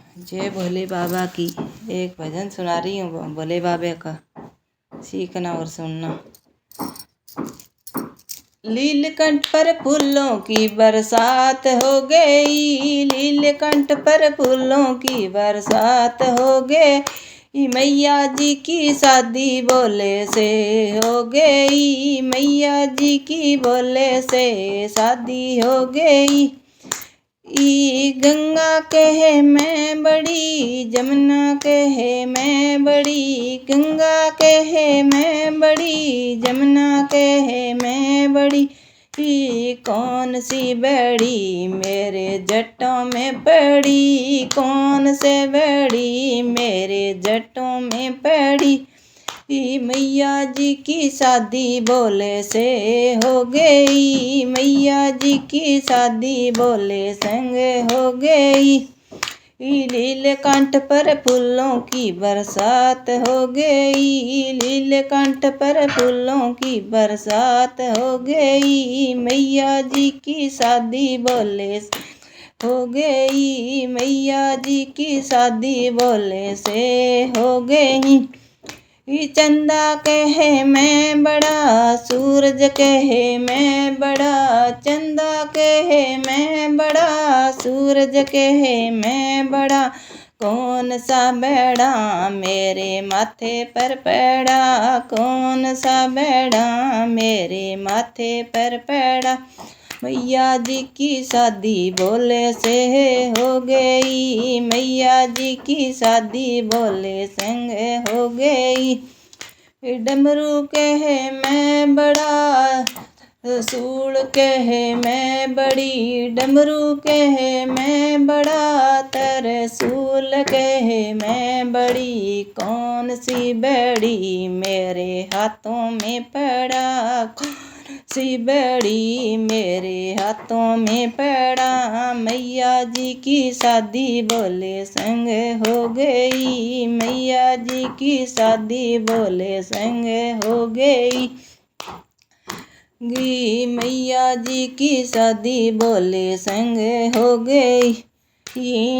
जय भोले बाबा की। एक भजन सुना रही हूँ भोले बाबा का, सीखना और सुनना। लीलकंठ पर फूलों की बरसात हो गई, लीलकंठ पर फूलों की बरसात हो गई। मैया जी की शादी बोले से हो गई, मैया जी की बोले से शादी हो गई। गंगा कहे मैं बड़ी, जमुना कहे मैं बड़ी, गंगा कहे मैं बड़ी, जमुना कहे मैं बड़ी। कौन सी बड़ी मेरे जटों में पड़ी, कौन से बड़ी मेरे जटों में पड़ी। मैया जी की शादी बोले से हो गई, मैया जी की शादी बोले संग हो गई। लीलकंठ पर फूलों की बरसात हो गई, लीलकंठ पर फूलों की बरसात हो गई। मैया जी की शादी बोले हो गई, मैया जी की शादी बोले से हो गई। चंदा कहे मैं बड़ा, सूरज कहे मैं बड़ा, चंदा कहे मैं बड़ा, सूरज कहे मैं बड़ा। कौन सा बेड़ा मेरे माथे पर पड़ा, कौन सा बेड़ा मेरे माथे पर पड़ा। मैया जी की शादी बोले से हो गई, मैया जी की शादी बोले संग हो गई। डमरू कहे मैं बड़ा, सूल कहे मैं बड़ी, डमरू कहे मैं बड़ा, तरसूल कहे मैं बड़ी। कौन सी बड़ी मेरे हाथों में पड़ा, कौन सी बड़ी मेरे हाथों में पड़ा। मैया जी की शादी बोले संग हो गई, मैया जी की शादी बोले संग हो गई। मैया जी की शादी बोले संग हो गई।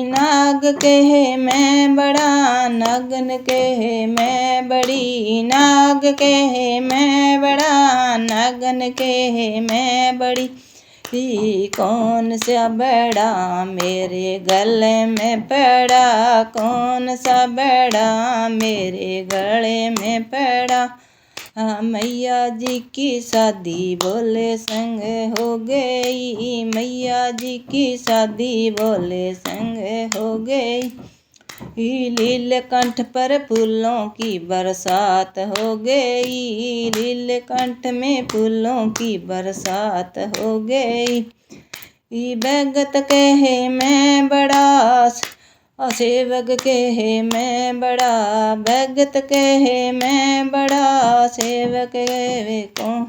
नाग कहे मैं बड़ा, नागन कहे मैं बड़ी, नाग कहे मैं बड़ा, नागन कहे मैं बड़ी। कौन सा बड़ा मेरे गले में पड़ा, कौन सा बड़ा मेरे गले में पड़ा। मैया जी की शादी बोले संग हो गई, मैया जी की शादी बोले संग हो गई। लीलकंठ पर फूलों की बरसात हो गई, लीलकंठ में फूलों की बरसात हो गई। भगत कहे मैं बड़ा, सेवक कहे मैं बड़ा, भगत कहे मैं बड़ा, सेवक कहे कौन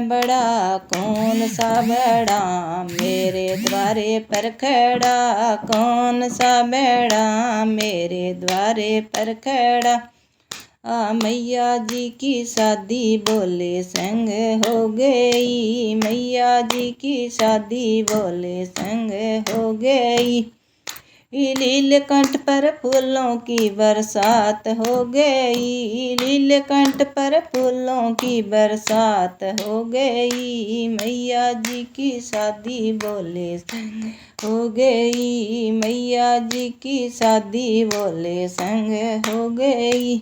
बड़ा। कौन सा बड़ा मेरे द्वारे पर खड़ा, कौन सा बड़ा मेरे द्वारे पर खड़ा। मैया जी की शादी बोले संग हो गई, मैया जी की शादी बोले संग हो गई। लीलकंठ पर फूलों की बरसात हो गई, लीलकंठ पर फूलों की बरसात हो गई। मैया जी की शादी बोले संग हो गई, मैया जी की शादी बोले संग हो गई।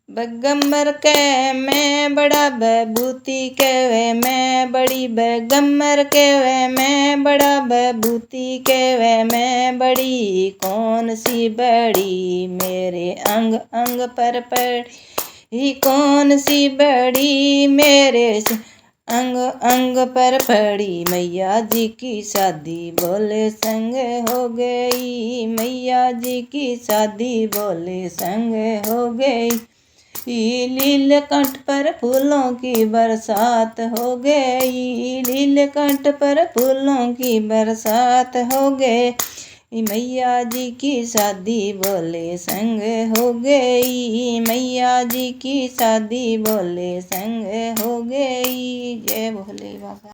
बैगम्बर कहे मैं बड़ा, विभूति कहे मैं बड़ी, बैगम्बर कहे मैं बड़ा, विभूति कहे मैं बड़ी। कौन सी बड़ी मेरे अंग अंग पर पड़ी, कौन सी बड़ी मेरे अंग अंग पर पड़ी। मैया जी की शादी बोले संग हो गई, मैया जी की शादी बोले संग हो गई। लीलकंठ पर फूलों की बरसात हो गई, लीलकंठ पर फूलों की बरसात हो गई। मैया जी की शादी बोले संग हो गई, मैया जी की शादी बोले संग हो गई। जय भोले बाबा।